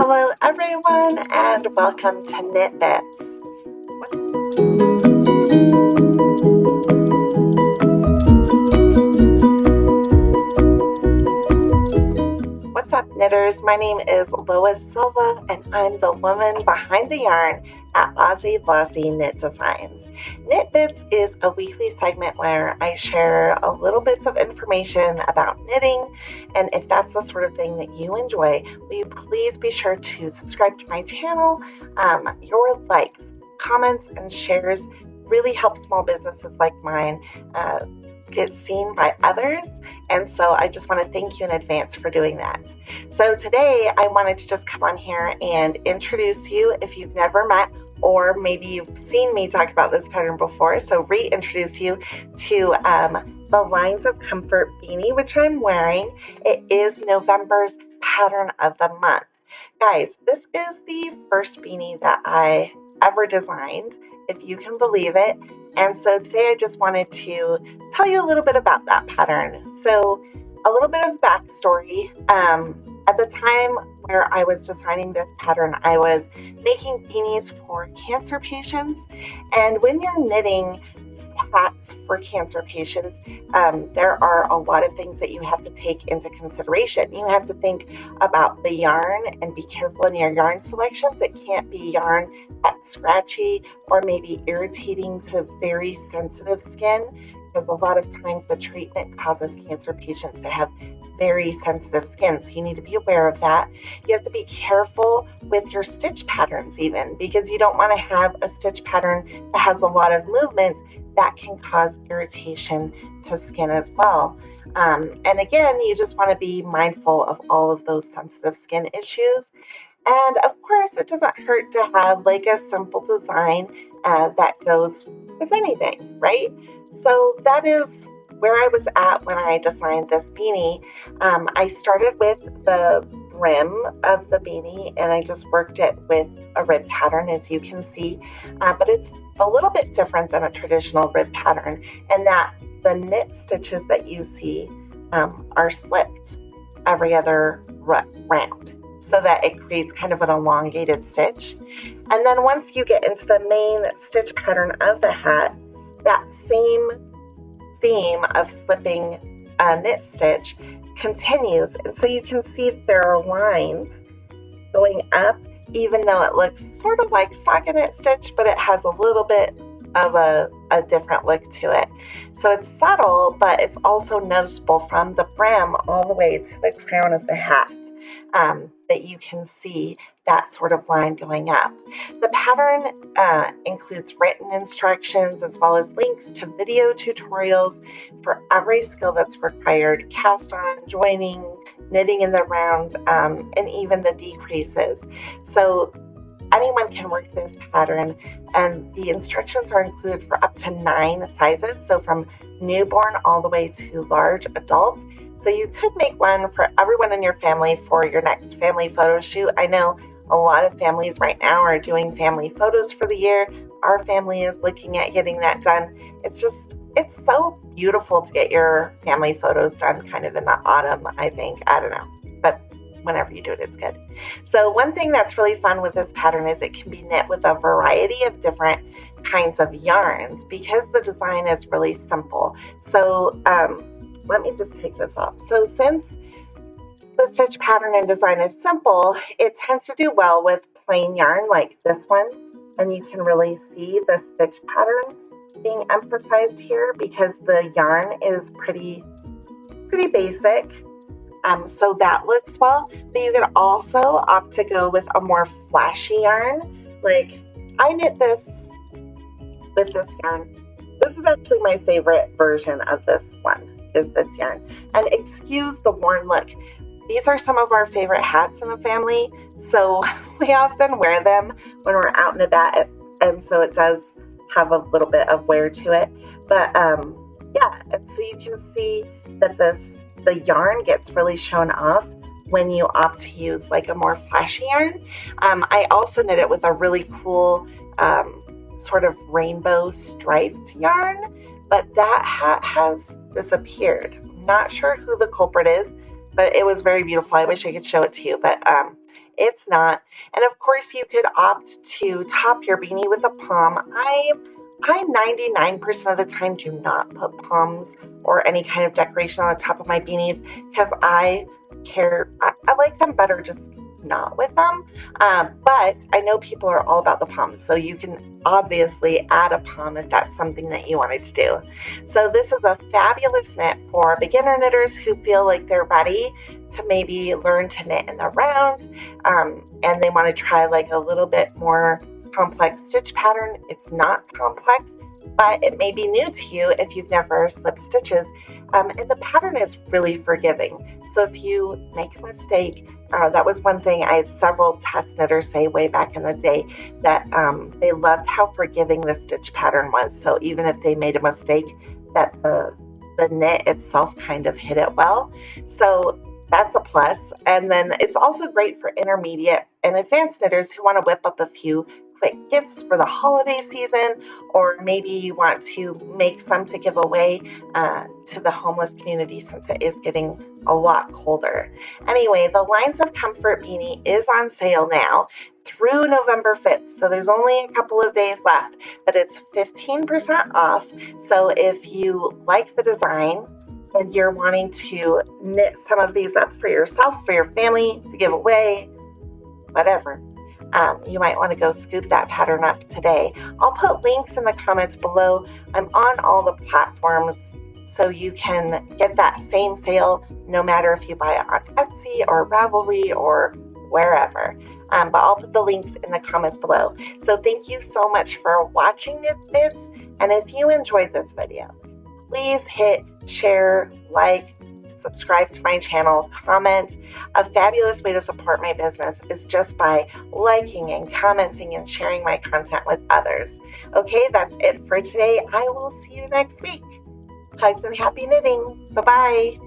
Hello everyone and welcome to Knit Bits. What's up knitters? My name is Lois Silva and I'm the woman behind the yarn at OzzyLosi Knit Designs. Knit Bits is a weekly segment where I share a little bits of information about knitting, and if that's the sort of thing that you enjoy, will you please be sure to subscribe to my channel. Your likes, comments, and shares really help small businesses like mine get seen by others, and so I just want to thank you in advance for doing that. So today I wanted to just come on here and introduce you if you've never met, or maybe you've seen me talk about this pattern before, so reintroduce you to the Lines of Comfort Beanie, which I'm wearing. It is November's pattern of the month. Guys, this is the first beanie that I ever designed, if you can believe it. And so today I just wanted to tell you a little bit about that pattern. So a little bit of backstory. At the time where I was designing this pattern, I was making beanies for cancer patients. And when you're knitting hats for cancer patients, there are a lot of things that you have to take into consideration. You have to think about the yarn and be careful in your yarn selections. It can't be yarn that's scratchy or maybe irritating to very sensitive skin, because a lot of times the treatment causes cancer patients to have very sensitive skin, so you need to be aware of that. You have to be careful with your stitch patterns even, because you don't want to have a stitch pattern that has a lot of movement that can cause irritation to skin as well. And again, you just want to be mindful of all of those sensitive skin issues. And of course, it doesn't hurt to have like a simple design that goes with anything, right? So that is where I was at when I designed this beanie. I started with the brim of the beanie and I just worked it with a rib pattern, as you can see, but it's a little bit different than a traditional rib pattern, and that the knit stitches that you see are slipped every other round, so that it creates kind of an elongated stitch. And then once you get into the main stitch pattern of the hat, that same theme of slipping a knit stitch continues, and so you can see there are lines going up, even though it looks sort of like stockinette stitch, but it has a little bit of a different look to it. So it's subtle, but it's also noticeable from the brim all the way to the crown of the hat, that you can see that sort of line going up. The pattern includes written instructions as well as links to video tutorials for every skill that's required: cast on, joining, knitting in the round, and even the decreases. So anyone can work this pattern, and the instructions are included for up to 9 sizes, so from newborn all the way to large adult. So you could make one for everyone in your family for your next family photo shoot. I know a lot of families right now are doing family photos for the year. Our family is looking at getting that done. It's so beautiful to get your family photos done kind of in the autumn, I think. I don't know, but whenever you do it, it's good. So one thing that's really fun with this pattern is it can be knit with a variety of different kinds of yarns because the design is really simple. So let me just take this off. So since the stitch pattern and design is simple, it tends to do well with plain yarn like this one, and you can really see the stitch pattern being emphasized here because the yarn is pretty basic. So that looks well, but you could also opt to go with a more flashy yarn. Like I knit this with this yarn. This is actually my favorite version of this one, is this yarn. And excuse the worn look. These are some of our favorite hats in the family, so we often wear them when we're out and about, and so it does have a little bit of wear to it. But yeah, and so you can see that the yarn gets really shown off when you opt to use like a more flashy yarn. I also knit it with a really cool sort of rainbow striped yarn, but that hat has disappeared. I'm not sure who the culprit is. but it was very beautiful. I wish I could show it to you, but it's not. And of course, you could opt to top your beanie with a palm. I 99% of the time do not put palms or any kind of decoration on the top of my beanies because I like them better just not with them. But I know people are all about the palms, so you can obviously add a palm if that's something that you wanted to do. So this is a fabulous knit for beginner knitters who feel like they're ready to maybe learn to knit in the round, and they want to try like a little bit more complex stitch pattern. It's not complex, but it may be new to you if you've never slipped stitches, and the pattern is really forgiving. So if you make a mistake, that was one thing I had several test knitters say way back in the day, that they loved how forgiving the stitch pattern was. So even if they made a mistake, that the knit itself kind of hit it well. So that's a plus. And then it's also great for intermediate and advanced knitters who want to whip up a few quick gifts for the holiday season, or maybe you want to make some to give away to the homeless community since it is getting a lot colder. Anyway, the Lines of Comfort beanie is on sale now through November 5th, so there's only a couple of days left, but it's 15% off. So if you like the design and you're wanting to knit some of these up for yourself, for your family, to give away, whatever, you might want to go scoop that pattern up today. I'll put links in the comments below. I'm on all the platforms, so you can get that same sale no matter if you buy it on Etsy or Ravelry or wherever. But I'll put the links in the comments below. So thank you so much for watching Knit Bits. And if you enjoyed this video, please hit share, like, subscribe to my channel, comment. A fabulous way to support my business is just by liking and commenting and sharing my content with others. Okay, that's it for today. I will see you next week. Hugs and happy knitting. Bye-bye.